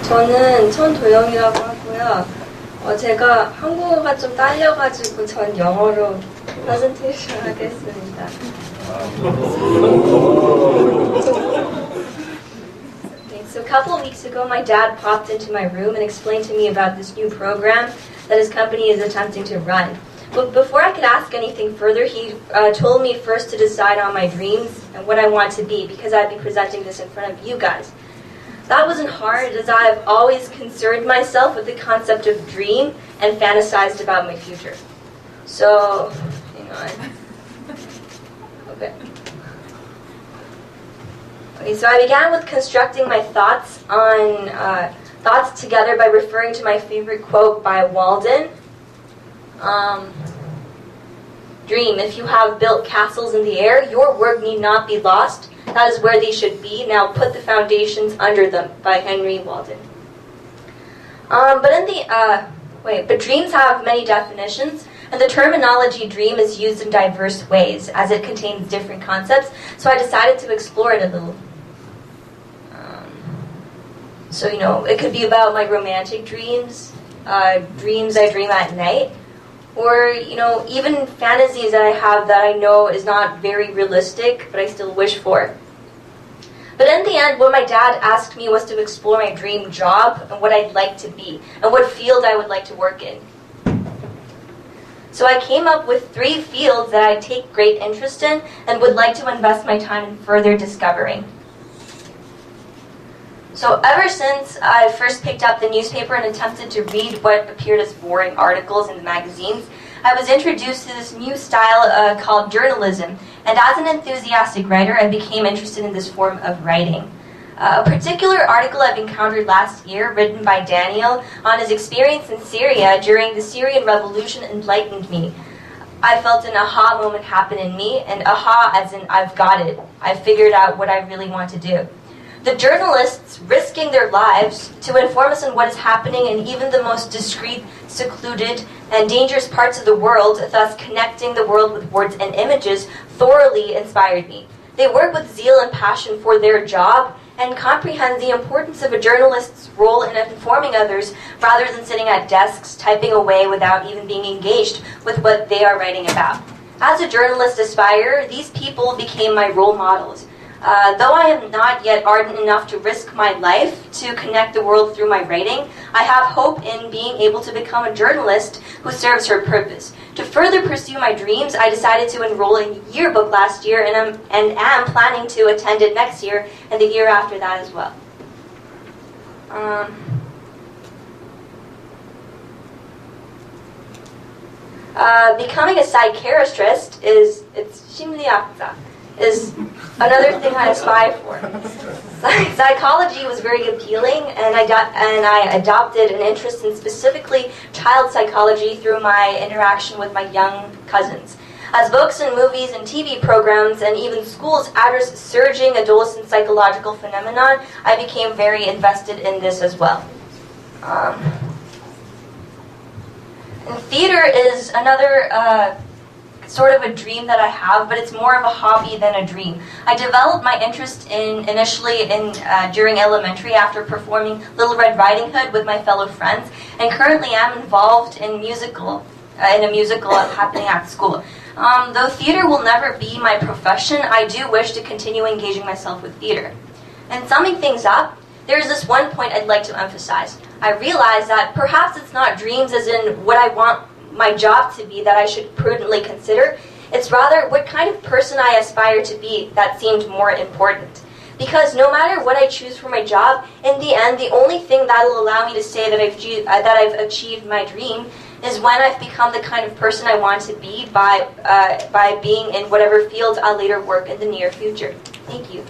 저는 천도영이라고 하고요. 제가 한국어가 좀 딸려가지고 전 영어로 프레젠테이션 하겠습니다. So a couple of weeks ago, my dad popped into my room and explained to me about this new program that his company is attempting to run. But before I could ask anything further, he told me first to decide on my dreams and what I want to be, because I'd be presenting this in front of you guys. That wasn't hard, as I've always concerned myself with the concept of dream and fantasized about my future. So, hang on. Okay, so I began with constructing my thoughts together by referring to my favorite quote by Walden. Dream, if you have built castles in the air, your work need not be lost. That is where they should be. Now put the foundations under them, by Henry Walden. But dreams have many definitions, and the terminology dream is used in diverse ways, as it contains different concepts, so I decided to explore it a little. It could be about my romantic dreams, dreams I dream at night, or, even fantasies that I have that I know is not very realistic, but I still wish for. But in the end, what my dad asked me was to explore my dream job and what I'd like to be, and what field I would like to work in. So I came up with 3 fields that I take great interest in and would like to invest my time in further discovering. So ever since I first picked up the newspaper and attempted to read what appeared as boring articles in the magazines, I was introduced to this new style called journalism, and as an enthusiastic writer, I became interested in this form of writing. A particular article I've encountered last year, written by Daniel, on his experience in Syria during the Syrian Revolution enlightened me. I felt an aha moment happen in me, and aha as in I've got it. I've figured out what I really want to do. The journalists risking their lives to inform us on what is happening in even the most discreet, secluded, and dangerous parts of the world, thus connecting the world with words and images, thoroughly inspired me. They work with zeal and passion for their job and comprehend the importance of a journalist's role in informing others rather than sitting at desks typing away without even being engaged with what they are writing about. As a journalist aspire, these people became my role models. Though I am not yet ardent enough to risk my life to connect the world through my writing, I have hope in being able to become a journalist who serves her purpose. To further pursue my dreams, I decided to enroll in yearbook last year and am planning to attend it next year and the year after that as well. Becoming a psychiatrist is another thing I aspire for. Psychology was very appealing, and I adopted an interest in specifically child psychology through my interaction with my young cousins. As books and movies and TV programs and even schools address surging adolescent psychological phenomenon, I became very invested in this as well. And theater is another sort of a dream that I have, but it's more of a hobby than a dream. I developed my interest initially during elementary after performing Little Red Riding Hood with my fellow friends, and currently am involved in a musical happening at school. Though theater will never be my profession, I do wish to continue engaging myself with theater. And summing things up, there is this one point I'd like to emphasize. I realize that perhaps it's not dreams as in what I want my job to be that I should prudently consider. It's rather what kind of person I aspire to be that seemed more important. Because no matter what I choose for my job, in the end, the only thing that will allow me to say that I've achieved my dream is when I've become the kind of person I want to be by being in whatever field I'll later work in the near future. Thank you.